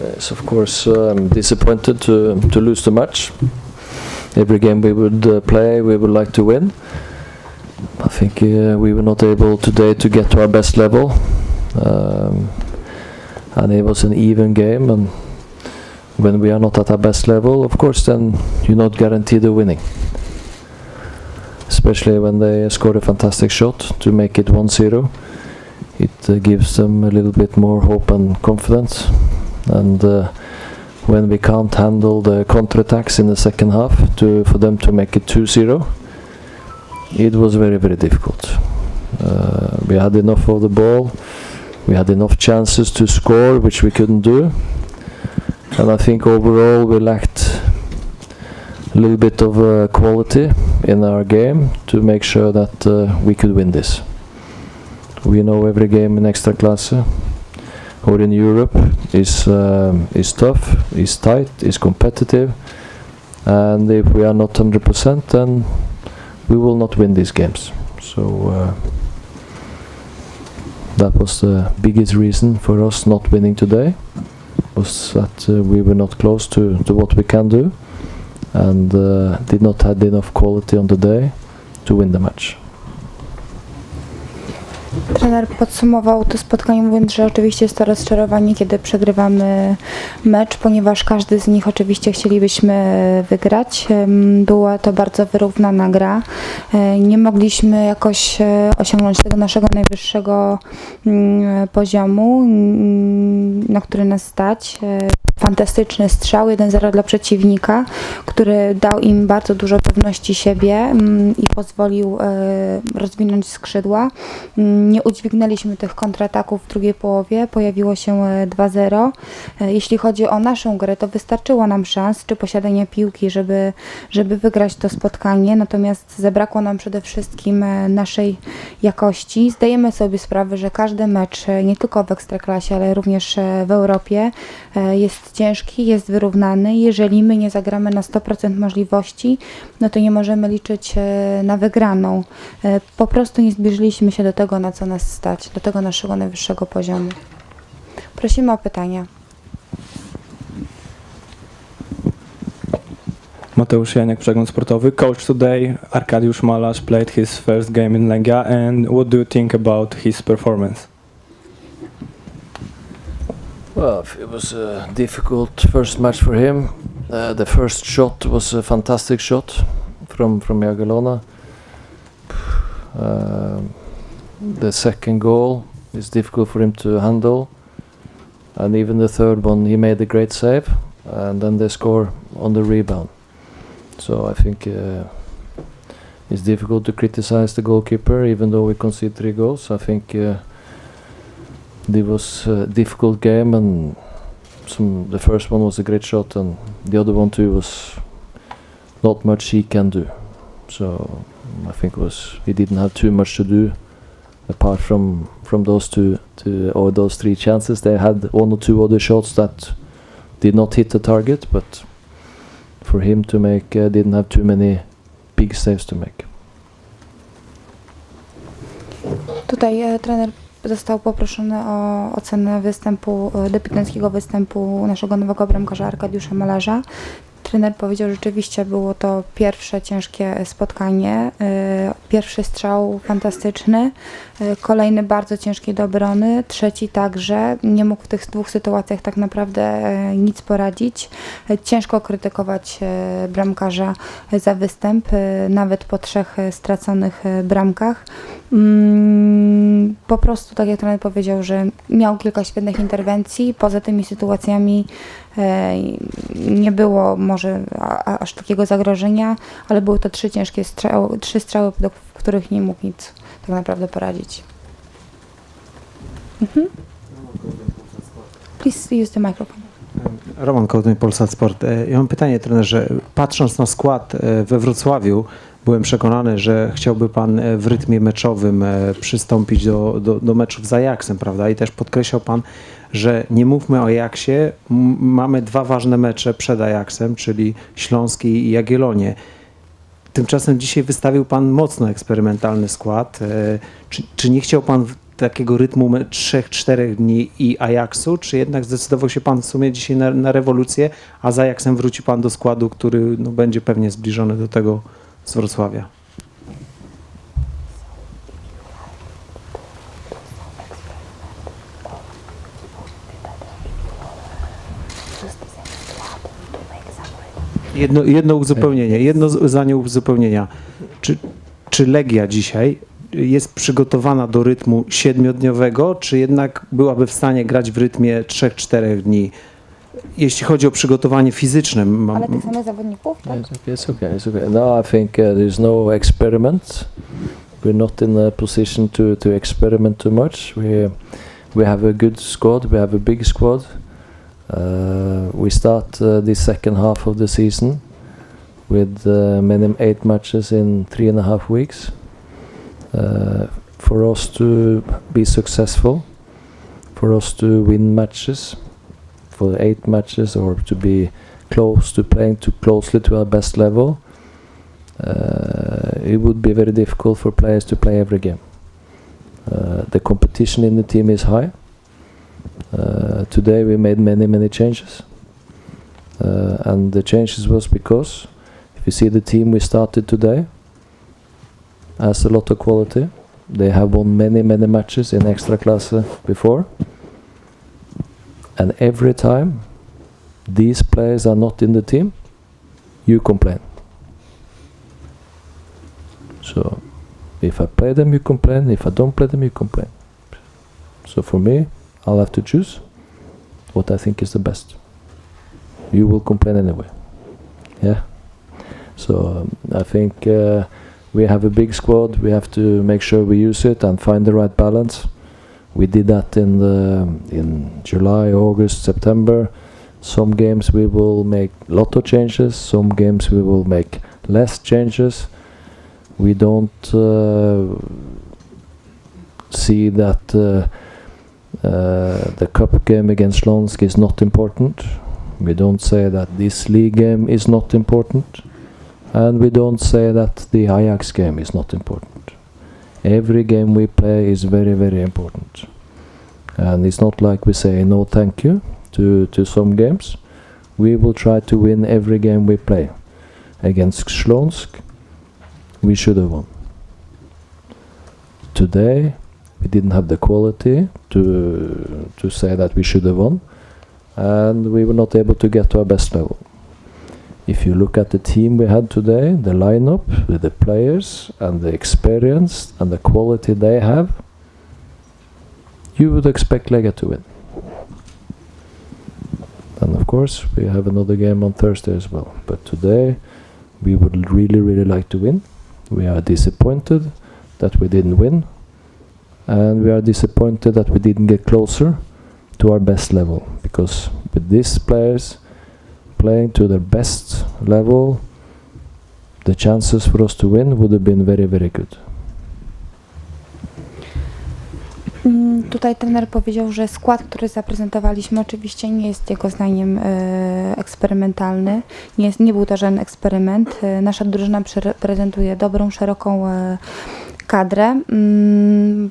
Yes, of course, disappointed to lose the match. Every game we would play, we would like to win. I think we were not able today to get to our best level, and it was an even game. And when we are not at our best level, of course, then you're not guaranteed the winning. Especially when they score a fantastic shot to make it 1-0. It gives them a little bit more hope and confidence. And when we can't handle the counterattacks in the second half for them to make it 2-0, it was very, very difficult. We had enough of the ball, we had enough chances to score, which we couldn't do. And I think overall we lacked a little bit of quality in our game to make sure that we could win this. We know every game in Ekstraklasse or in Europe is tough, is tight, is competitive, and if we are not 100%, then we will not win these games. So that was the biggest reason for us not winning today, was that we were not close to what we can do, and did not have enough quality on the day to win the match. Trener podsumował to spotkanie mówiąc, że oczywiście jest to rozczarowanie, kiedy przegrywamy mecz, ponieważ każdy z nich oczywiście chcielibyśmy wygrać. Była to bardzo wyrównana gra. Nie mogliśmy jakoś osiągnąć tego naszego najwyższego poziomu, na który nas stać. Fantastyczny strzał, 1-0 dla przeciwnika, który dał im bardzo dużo pewności siebie i pozwolił rozwinąć skrzydła. Nie udźwignęliśmy tych kontrataków w drugiej połowie, pojawiło się 2-0. Jeśli chodzi o naszą grę, to wystarczyło nam szans czy posiadania piłki, żeby wygrać to spotkanie, natomiast zabrakło nam przede wszystkim naszej jakości. Zdajemy sobie sprawę, że każdy mecz, nie tylko w Ekstraklasie, ale również w Europie, jest ciężki, jest wyrównany. Jeżeli my nie zagramy na 100% możliwości, no to nie możemy liczyć na wygraną. Po prostu nie zbliżyliśmy się do tego, na co nas stać, do tego naszego najwyższego poziomu. Prosimy o pytania. Mateusz Janiak, Przegląd Sportowy. Coach, today Arkadiusz Malarz played his first game in Legia, and what do you think about his performance? Well, it was a difficult first match for him. The first shot was a fantastic shot from Jagą. The second goal is difficult for him to handle, and even the third one he made a great save, and then they score on the rebound. So I think it's difficult to criticize the goalkeeper, even though we conceded 3 goals. I think it was a difficult game, and the first one was a great shot, and the other one too was not much he can do. So I think he didn't have too much to do apart from those those 3 chances. They had 1 or 2 other shots that did not hit the target, but for him to make didn't have too many big saves to make. Tutaj trener został poproszony o ocenę debiutanckiego występu naszego nowego bramkarza Arkadiusza Malarza. Trener powiedział, że rzeczywiście było to pierwsze ciężkie spotkanie. Pierwszy strzał fantastyczny, kolejny bardzo ciężki do obrony, trzeci także. Nie mógł w tych 2 sytuacjach tak naprawdę nic poradzić. Ciężko krytykować bramkarza za występ, nawet po 3 straconych bramkach. Po prostu, tak jak trener powiedział, że miał kilka świetnych interwencji, poza tymi sytuacjami nie było może aż takiego zagrożenia, ale były to 3 ciężkie strzały, w których nie mógł nic tak naprawdę poradzić. Please use the microphone. Roman Kołtyn, Polsat Sport. Ja mam pytanie, trenerze. Patrząc na skład we Wrocławiu, byłem przekonany, że chciałby Pan w rytmie meczowym przystąpić do meczów z Ajaxem, prawda? I też podkreślał Pan, że nie mówmy o Ajaxie, mamy 2 ważne mecze przed Ajaxem, czyli Śląski i Jagiellonię. Tymczasem dzisiaj wystawił Pan mocno eksperymentalny skład. Czy nie chciał Pan takiego rytmu 3-4 dni i Ajaxu, czy jednak zdecydował się pan w sumie dzisiaj na rewolucję, a z Ajaxem wróci pan do składu, który no, będzie pewnie zbliżony do tego z Wrocławia? Jedno uzupełnienie, jedno zdanie uzupełnienia. Czy Legia dzisiaj jest przygotowana do rytmu 7-dniowego, czy jednak byłaby w stanie grać w rytmie 3-4 dni? Jeśli chodzi o przygotowanie fizyczne. Ale tych samych zawodników, tak? It's okay. It's okay. No, I think there's no experiment. We're not in a position to experiment too much. We have a good squad. We have a big squad. We start the second half of the season with minimum 8 matches in 3.5 weeks. For us to be successful, for us to win matches, for 8 matches, or to be close to playing too closely to our best level, it would be very difficult for players to play every game. The competition in the team is high. Today we made many changes, and the changes was because if you see the team we started today has a lot of quality. They have won many matches in Extraclasse before, and every time these players are not in the team, you complain. So if I play them, you complain. If I don't play them, you complain. So for me, I'll have to choose what I think is the best. You will complain anyway. Yeah. So I think we have a big squad. We have to make sure we use it and find the right balance. We did that in July, August, September. Some games we will make a lot of changes. Some games we will make less changes. We don't see that the cup game against Slonsk is not important. We don't say that this league game is not important. And we don't say that the Ajax game is not important. Every game we play is very important. And it's not like we say no thank you to some games. We will try to win every game we play. Against Slonsk, we should have won. Today, we didn't have the quality to say that we should have won, and we were not able to get to our best level. If you look at the team we had today, the lineup with the players and the experience and the quality they have, you would expect Legia to win. And of course, we have another game on Thursday as well. But today, we would really like to win. We are disappointed that we didn't win. And we are disappointed that we didn't get closer to our best level. Because with these players playing to their best level, the chances for us to win would have been very good. Tutaj trener powiedział, że skład, który zaprezentowaliśmy, oczywiście nie jest jego zdaniem eksperymentalny. Nie był to żaden eksperyment. Nasza drużyna prezentuje dobrą, szeroką kadrę.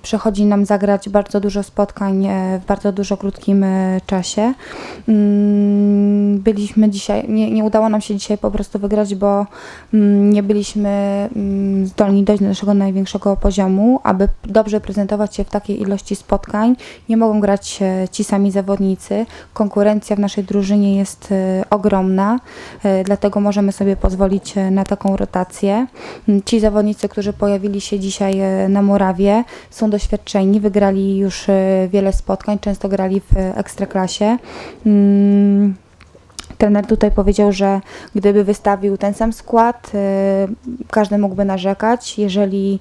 Przychodzi nam zagrać bardzo dużo spotkań w bardzo dużo krótkim czasie. Byliśmy dzisiaj, nie udało nam się dzisiaj po prostu wygrać, bo nie byliśmy zdolni dojść do naszego największego poziomu. Aby dobrze prezentować się w takiej ilości spotkań, nie mogą grać ci sami zawodnicy. Konkurencja w naszej drużynie jest ogromna, dlatego możemy sobie pozwolić na taką rotację. Ci zawodnicy, którzy pojawili się dzisiaj na murawie, są doświadczeni, wygrali już wiele spotkań, często grali w Ekstraklasie. Trener tutaj powiedział, że gdyby wystawił ten sam skład, każdy mógłby narzekać. Jeżeli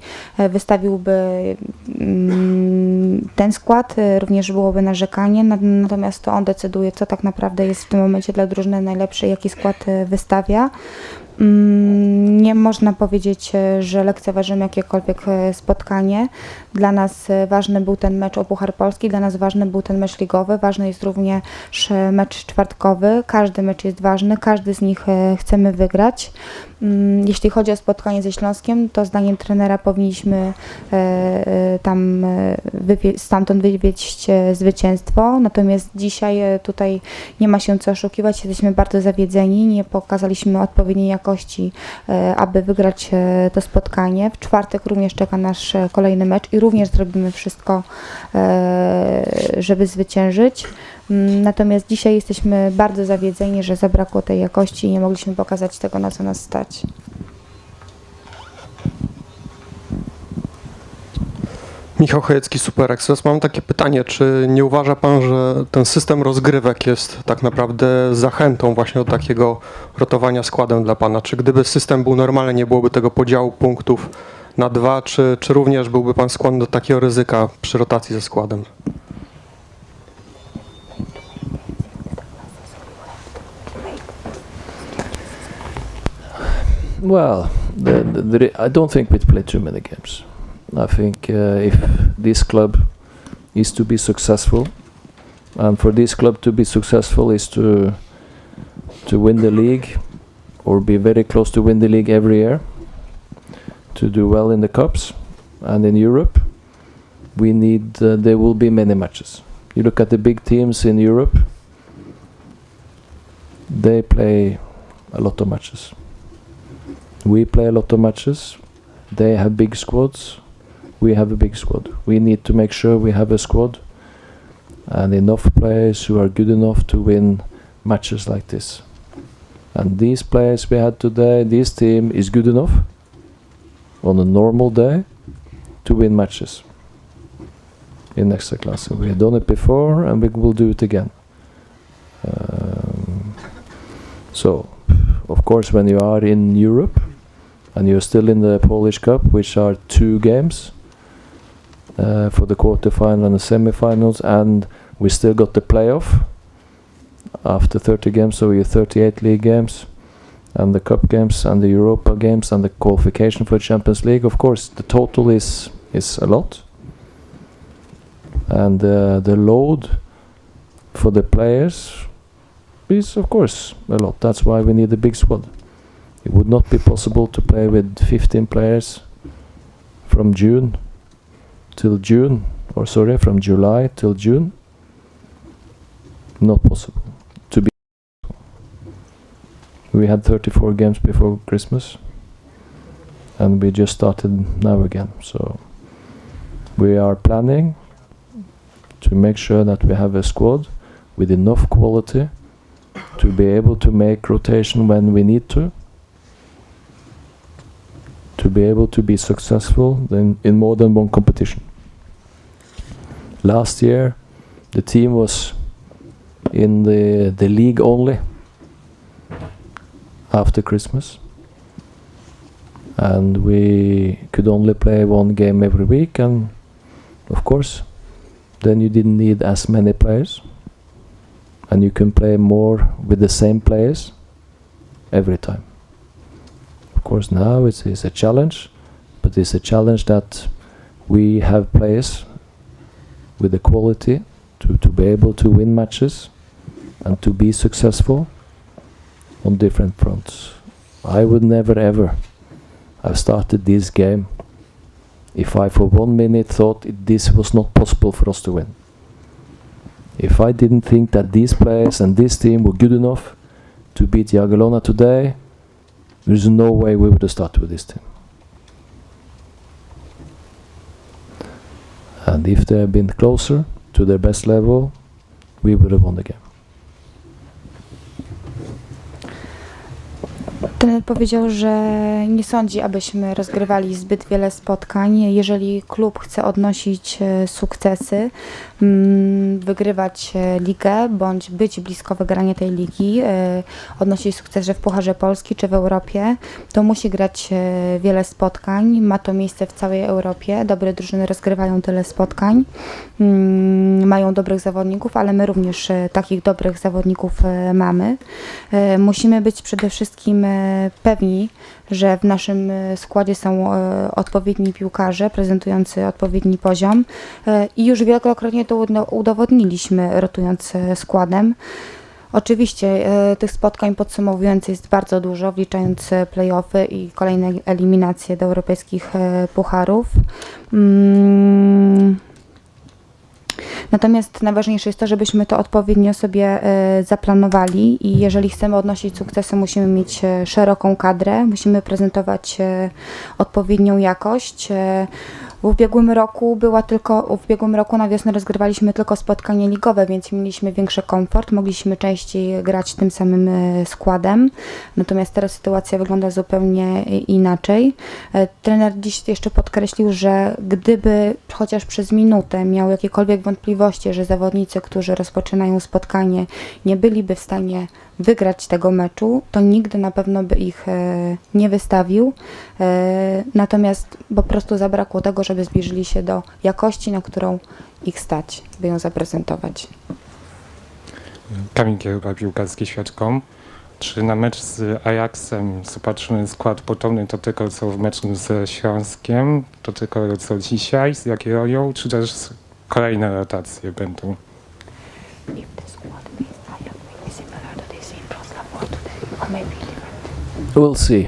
wystawiłby ten skład, również byłoby narzekanie, natomiast to on decyduje, co tak naprawdę jest w tym momencie dla drużyny najlepsze, jaki skład wystawia. Nie można powiedzieć, że lekceważymy jakiekolwiek spotkanie. Dla nas ważny był ten mecz o Puchar Polski, dla nas ważny był ten mecz ligowy, ważny jest również mecz czwartkowy. Każdy mecz jest ważny, każdy z nich chcemy wygrać. Jeśli chodzi o spotkanie ze Śląskiem, to zdaniem trenera powinniśmy stamtąd wywieźć zwycięstwo. Natomiast dzisiaj tutaj nie ma się co oszukiwać, jesteśmy bardzo zawiedzeni, nie pokazaliśmy odpowiedniej jakości, aby wygrać to spotkanie. W czwartek również czeka nasz kolejny mecz i również zrobimy wszystko, żeby zwyciężyć. Natomiast dzisiaj jesteśmy bardzo zawiedzeni, że zabrakło tej jakości i nie mogliśmy pokazać tego, na co nas stać. Michał Chojecki, Super Express. Mam takie pytanie, czy nie uważa pan, że ten system rozgrywek jest tak naprawdę zachętą właśnie do takiego rotowania składem dla pana? Czy gdyby system był normalny, nie byłoby tego podziału punktów na 2, czy również byłby pan skłonny do takiego ryzyka przy rotacji ze składem? Well, I don't think we'd play too many games. I think if this club is to be successful, and for this club to be successful is to win the league or be very close to win the league every year, to do well in the cups and in Europe, we need there will be many matches. You look at the big teams in Europe, they play a lot of matches. We play a lot of matches. They have big squads. We have a big squad. We need to make sure we have a squad and enough players who are good enough to win matches like this. And these players we had today, this team is good enough on a normal day to win matches in Ekstraklassen. We have done it before and we will do it again. So, of course, when you are in Europe and you're still in the Polish Cup, which are 2 games for the quarterfinal and the semifinals, and we still got the playoff after 30 games, so you're 38 league games, and the Cup games, and the Europa games, and the qualification for the Champions League. Of course, the total is a lot, and the load for the players is, of course, a lot. That's why we need a big squad. It would not be possible to play with 15 players from July till June. Not possible. We had 34 games before Christmas, and we just started now again. So we are planning to make sure that we have a squad with enough quality to be able to make rotation when we need to be able to be successful in more than one competition. Last year, the team was in the league only after Christmas, and we could only play 1 game every week, and of course, then you didn't need as many players, and you can play more with the same players every time. Of course, now it's a challenge, but it's a challenge that we have players with the quality to be able to win matches and to be successful on different fronts. I would never ever have started this game if I for 1 minute thought this was not possible for us to win. If I didn't think that these players and this team were good enough to beat Jagiellona today, there's no way we would have started with this team. And if they had been closer to their best level, we would have won the game. Trener powiedział, że nie sądzi, abyśmy rozgrywali zbyt wiele spotkań. Jeżeli klub chce odnosić sukcesy, wygrywać ligę, bądź być blisko wygrania tej ligi, odnosić sukcesy w Pucharze Polski czy w Europie, to musi grać wiele spotkań. Ma to miejsce w całej Europie. Dobre drużyny rozgrywają tyle spotkań. Mają dobrych zawodników, ale my również takich dobrych zawodników mamy. Musimy być przede wszystkim pewni, że w naszym składzie są odpowiedni piłkarze prezentujący odpowiedni poziom i już wielokrotnie to udowodniliśmy rotując składem. Oczywiście tych spotkań podsumowujących jest bardzo dużo, wliczając play-offy i kolejne eliminacje do europejskich pucharów. Natomiast najważniejsze jest to, żebyśmy to odpowiednio sobie zaplanowali i jeżeli chcemy odnosić sukcesy, musimy mieć szeroką kadrę, musimy prezentować odpowiednią jakość. W ubiegłym roku na wiosnę rozgrywaliśmy tylko spotkania ligowe, więc mieliśmy większy komfort, mogliśmy częściej grać tym samym składem. Natomiast teraz sytuacja wygląda zupełnie inaczej. Trener dziś jeszcze podkreślił, że gdyby chociaż przez minutę miał jakiekolwiek wątpliwości, że zawodnicy, którzy rozpoczynają spotkanie, nie byliby w stanie wygrać tego meczu, to nigdy na pewno by ich nie wystawił. Natomiast po prostu zabrakło tego, żeby zbliżyli się do jakości, na którą ich stać, by ją zaprezentować. Kamil Kiełba, piłkarski Świadkom. Czy na mecz z Ajaxem zobaczymy skład podobny do tego, co w meczu ze Śląskiem, do tego, co dzisiaj, z jakiej rolią, czy też kolejne rotacje będą? We'll see.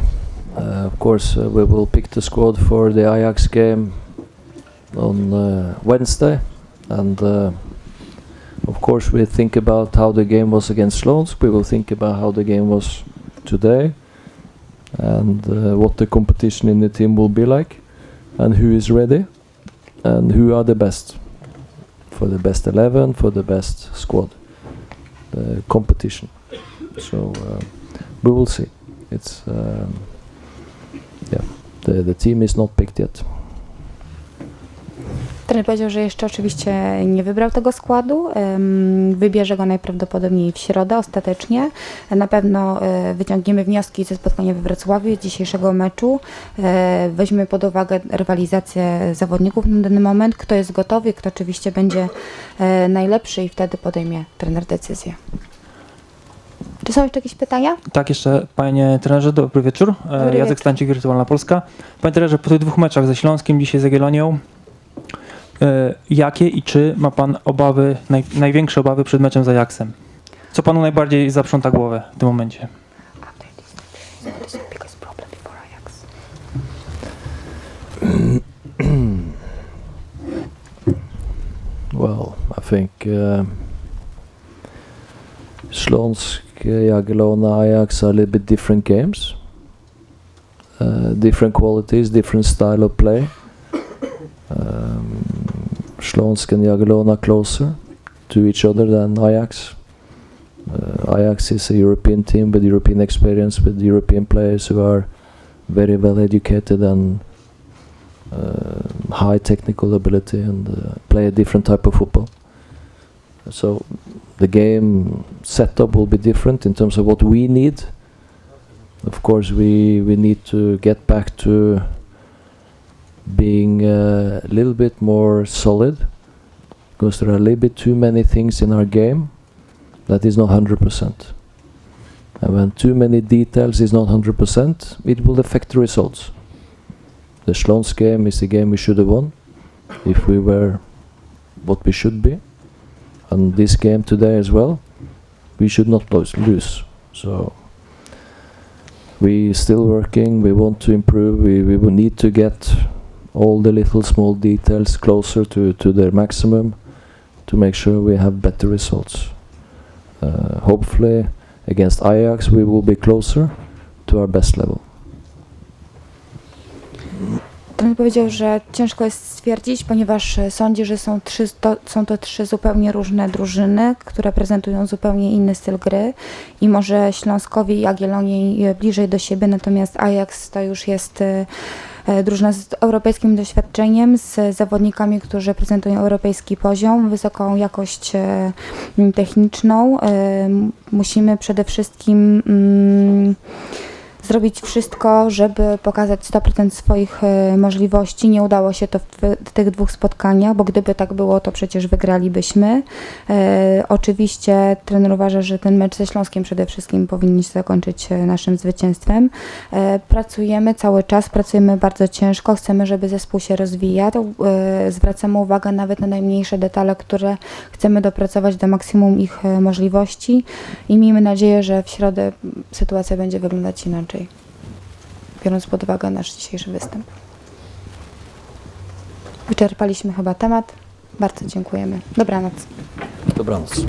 Of course, we will pick the squad for the Ajax game on Wednesday, and of course we think about how the game was against Sloansk. We will think about how the game was today, and what the competition in the team will be like, and who is ready, and who are the best for the best 11, for the best squad, the competition. So we will see. It's the team is not picked yet. Trener powiedział, że jeszcze oczywiście nie wybrał tego składu. Wybierze go najprawdopodobniej w środę ostatecznie. Na pewno wyciągniemy wnioski ze spotkania we Wrocławiu, z dzisiejszego meczu. Weźmiemy pod uwagę rywalizację zawodników na dany moment, kto jest gotowy, kto oczywiście będzie najlepszy i wtedy podejmie trener decyzję. Czy są jeszcze jakieś pytania? Tak, jeszcze panie trenerze, dobry wieczór. Jacek Stancik, Wirtualna Polska. Panie trenerze, po tych 2 meczach ze Śląskiem, dzisiaj z Jagiellonią, jakie i czy ma pan obawy, największe obawy przed meczem z Ajaxem? Co panu najbardziej zaprząta głowę w tym momencie? Well, I think Slonsk, Jagiellona, Ajax are a little bit different games, different qualities, different style of play. Slonsk and Jagiellona closer to each other than Ajax. Ajax is a European team with European experience, with European players who are very well educated and high technical ability and play a different type of football. So the game setup will be different in terms of what we need. Of course, we need to get back to being a little bit more solid, because there are a little bit too many things in our game that is not 100%. And when too many details is not 100%, it will affect the results. The Slonsk game is the game we should have won if we were what we should be. And this game today as well, we should not lose. So we still working, we want to improve, we will need to get all the little small details closer to their maximum to make sure we have better results. Hopefully against Ajax we will be closer to our best level. Trener powiedział, że ciężko jest stwierdzić, ponieważ sądzi, że są to 3 zupełnie różne drużyny, które prezentują zupełnie inny styl gry i może Śląskowi i Jagiellonii bliżej do siebie, natomiast Ajax to już jest drużyna z europejskim doświadczeniem, z zawodnikami, którzy prezentują europejski poziom, wysoką jakość techniczną. Musimy przede wszystkim zrobić wszystko, żeby pokazać 100% swoich możliwości. Nie udało się to w tych 2 spotkaniach, bo gdyby tak było, to przecież wygralibyśmy. Oczywiście trener uważa, że ten mecz ze Śląskiem przede wszystkim powinien się zakończyć naszym zwycięstwem. Pracujemy cały czas, pracujemy bardzo ciężko, chcemy, żeby zespół się rozwijał. Zwracamy uwagę nawet na najmniejsze detale, które chcemy dopracować do maksimum ich możliwości i miejmy nadzieję, że w środę sytuacja będzie wyglądać inaczej, biorąc pod uwagę nasz dzisiejszy występ. Wyczerpaliśmy chyba temat. Bardzo dziękujemy. Dobranoc. Dobranoc.